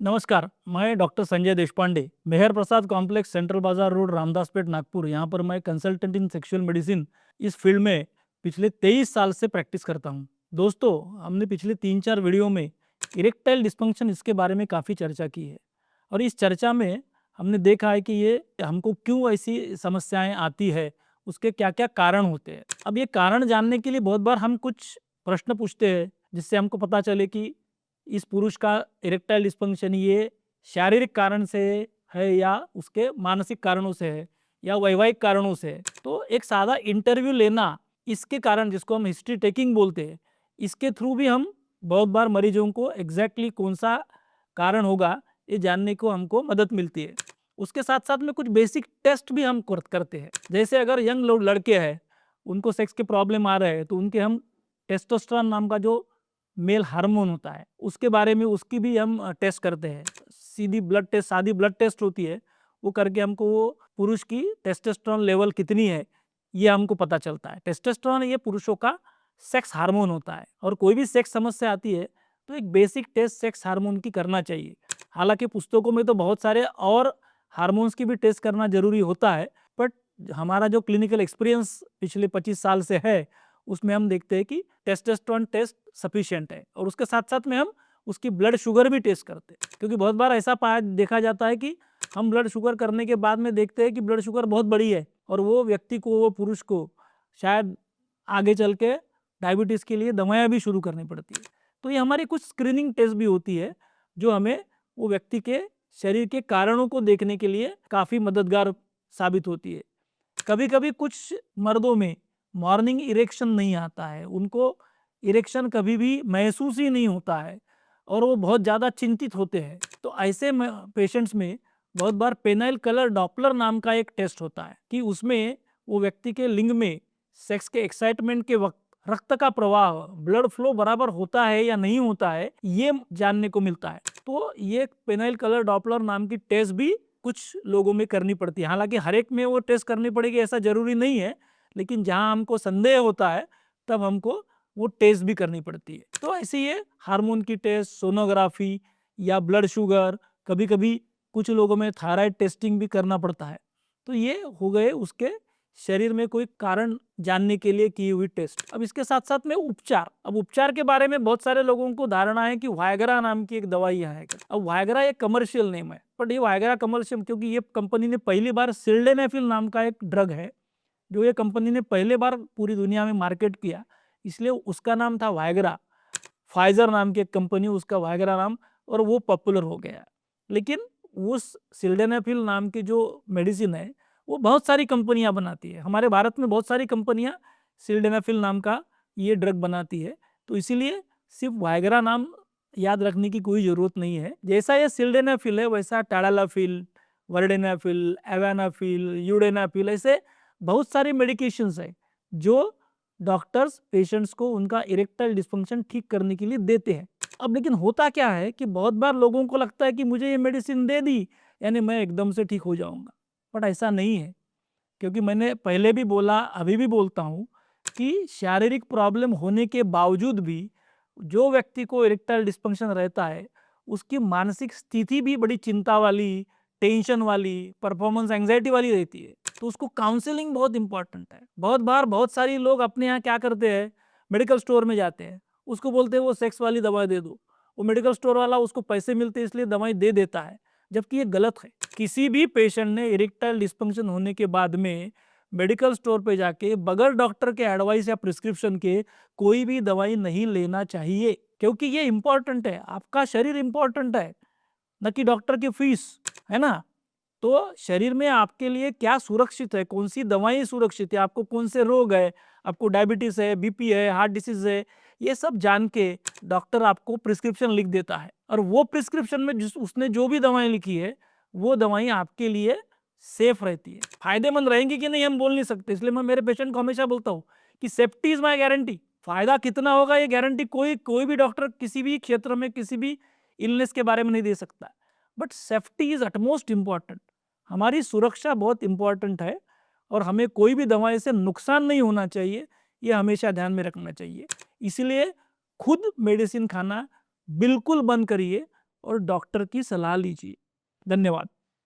नमस्कार, मैं डॉक्टर संजय देशपांडे, मेहर प्रसाद complex, central बाजार रोड, रामदासपेट, नागपुर। यहाँ पर मैं कंसल्टेंट इन सेक्सुअल मेडिसिन इस फील्ड में पिछले 23 साल से प्रैक्टिस करता हूँ। दोस्तों, हमने पिछले 3-4 वीडियो में इरेक्टाइल डिस्फंक्शन इसके बारे में काफ़ी चर्चा की है और इस चर्चा में हमने देखा है कि ये हमको क्यों ऐसी समस्याएं आती है, उसके क्या क्या कारण होते हैं। अब ये कारण जानने के लिए बहुत बार हम कुछ प्रश्न पूछते हैं जिससे हमको पता चले कि इस पुरुष का इरेक्टाइल डिस्फंक्शन ये शारीरिक कारण से है या उसके मानसिक कारणों से है या वैवाहिक कारणों से है। तो एक सादा इंटरव्यू लेना, इसके कारण जिसको हम हिस्ट्री टेकिंग बोलते हैं, इसके थ्रू भी हम बहुत बार मरीजों को एग्जैक्टली कौन सा कारण होगा ये जानने को हमको मदद मिलती है। उसके साथ साथ में कुछ बेसिक टेस्ट भी हम करते हैं। जैसे अगर यंग लोग लड़के हैं, उनको सेक्स के प्रॉब्लम आ रहे हैं, तो उनके हम टेस्टोस्टेरोन नाम का जो मेल हार्मोन होता है उसके बारे में उसकी भी हम टेस्ट करते हैं। सीधी ब्लड टेस्ट, सादी ब्लड टेस्ट होती है, वो करके हमको वो पुरुष की टेस्टोस्टेरोन लेवल कितनी है ये हमको पता चलता है। टेस्टोस्टेरोन ये पुरुषों का सेक्स हार्मोन होता है और कोई भी सेक्स समस्या आती है तो एक बेसिक टेस्ट सेक्स हार्मोन की करना चाहिए। हालांकि पुस्तकों में तो बहुत सारे और हार्मोन्स की भी टेस्ट करना जरूरी होता है, बट हमारा जो क्लिनिकल एक्सपीरियंस पिछले 25 साल से है उसमें हम देखते हैं कि टेस्टोस्टेरोन टेस्ट सफिशिएंट है और उसके साथ साथ में हम उसकी ब्लड शुगर भी टेस्ट करते हैं। क्योंकि बहुत बार ऐसा पाया देखा जाता है कि हम ब्लड शुगर करने के बाद में देखते हैं कि ब्लड शुगर बहुत बड़ी है और वो व्यक्ति को, वो पुरुष को शायद आगे चल के डायबिटीज़ के लिए दवाएं भी शुरू करनी पड़ती है। तो ये हमारी कुछ स्क्रीनिंग टेस्ट भी होती है जो हमें वो व्यक्ति के शरीर के कारणों को देखने के लिए काफ़ी मददगार साबित होती है। कभी कभी कुछ मर्दों में मॉर्निंग इरेक्शन नहीं आता है, उनको इरेक्शन कभी भी महसूस ही नहीं होता है और वो बहुत ज़्यादा चिंतित होते हैं। तो ऐसे पेशेंट्स में बहुत बार पेनाइल कलर डॉपलर नाम का एक टेस्ट होता है कि उसमें वो व्यक्ति के लिंग में सेक्स के एक्साइटमेंट के वक्त रक्त का प्रवाह, ब्लड फ्लो बराबर होता है या नहीं होता है, ये जानने को मिलता है। तो ये पेनाइल कलर डॉपलर नाम की टेस्ट भी कुछ लोगों में करनी पड़ती है। हालांकि हर एक में वो टेस्ट करनी पड़ेगी ऐसा जरूरी नहीं है, लेकिन जहां हमको संदेह होता है तब हमको वो टेस्ट भी करनी पड़ती है। तो ऐसे ये हार्मोन की टेस्ट, सोनोग्राफी या ब्लड शुगर, कभी कभी कुछ लोगों में थायराइड टेस्टिंग भी करना पड़ता है। तो ये हो गए उसके शरीर में कोई कारण जानने के लिए की हुई टेस्ट। अब इसके साथ साथ में उपचार। अब उपचार के बारे में बहुत सारे लोगों को धारणा है कि वायग्रा नाम की एक दवाई है। अब वायग्रा एक कमर्शियल नेम है, बट ये वायग्रा कमर्शियल क्योंकि ये कंपनी ने पहली बार सिल्डेनाफिल नाम का एक ड्रग है जो ये कंपनी ने पहले बार पूरी दुनिया में मार्केट किया, इसलिए उसका नाम था वायग्रा। फाइजर नाम की एक कंपनी, उसका वायग्रा नाम, और वो पॉपुलर हो गया। लेकिन उस सिल्डेनाफिल नाम की जो मेडिसिन है वो बहुत सारी कंपनियां बनाती है। हमारे भारत में बहुत सारी कंपनियां सिल्डेनाफिल नाम का ये ड्रग बनाती है, तो इसीलिए सिर्फ वायग्रा नाम याद रखने की कोई ज़रूरत नहीं है। जैसा ये सिल्डेनाफिल है वैसा टाडालाफिल, वर्डेनाफिल, एवानाफिल, यूडेनाफिल, ऐसे बहुत सारी मेडिकेशंस है जो डॉक्टर्स पेशेंट्स को उनका इरेक्टाइल डिस्फंक्शन ठीक करने के लिए देते हैं। अब लेकिन होता क्या है कि बहुत बार लोगों को लगता है कि मुझे ये मेडिसिन दे दी यानी मैं एकदम से ठीक हो जाऊंगा, बट ऐसा नहीं है। क्योंकि मैंने पहले भी बोला, अभी भी बोलता हूँ कि शारीरिक प्रॉब्लम होने के बावजूद भी जो व्यक्ति को इरेक्टाइल डिस्फंक्शन रहता है उसकी मानसिक स्थिति भी बड़ी चिंता वाली, टेंशन वाली, परफॉर्मेंस एंग्जाइटी वाली रहती है। तो उसको काउंसलिंग बहुत इंपॉर्टेंट है। बहुत बार बहुत सारी लोग अपने यहाँ क्या करते हैं, मेडिकल स्टोर में जाते हैं, उसको बोलते हैं वो सेक्स वाली दवा दे दो, वो मेडिकल स्टोर वाला उसको पैसे मिलते हैं इसलिए दवाई दे देता है, जबकि ये गलत है। किसी भी पेशेंट ने इरेक्टाइल डिस्फंक्शन होने के बाद में मेडिकल स्टोर पे जाके बगैर डॉक्टर के एडवाइस या प्रिस्क्रिप्शन के कोई भी दवाई नहीं लेना चाहिए, क्योंकि ये इंपॉर्टेंट है। आपका शरीर इंपॉर्टेंट है, न कि डॉक्टर की फीस, है ना। तो शरीर में आपके लिए क्या सुरक्षित है, कौन सी दवाएं सुरक्षित है, आपको कौन से रोग है, आपको डायबिटीज है, बीपी है, हार्ट डिसीज है, ये सब जान के डॉक्टर आपको प्रिस्क्रिप्शन लिख देता है और वो प्रिस्क्रिप्शन में जिस उसने जो भी दवाएं लिखी है वो दवाएं आपके लिए सेफ रहती है। फायदेमंद रहेंगी कि नहीं हम बोल नहीं सकते, इसलिए मैं मेरे पेशेंट को हमेशा बोलता हूँ कि सेफ्टी इज माई गारंटी। फायदा कितना होगा ये गारंटी कोई कोई भी डॉक्टर किसी भी क्षेत्र में किसी भी इलनेस के बारे में नहीं दे सकता, but safety is utmost important. हमारी सुरक्षा बहुत इम्पॉर्टेंट है और हमें कोई भी दवाई से नुकसान नहीं होना चाहिए, ये हमेशा ध्यान में रखना चाहिए। इसलिए खुद मेडिसिन खाना बिल्कुल बंद करिए, और डॉक्टर की सलाह लीजिए। धन्यवाद।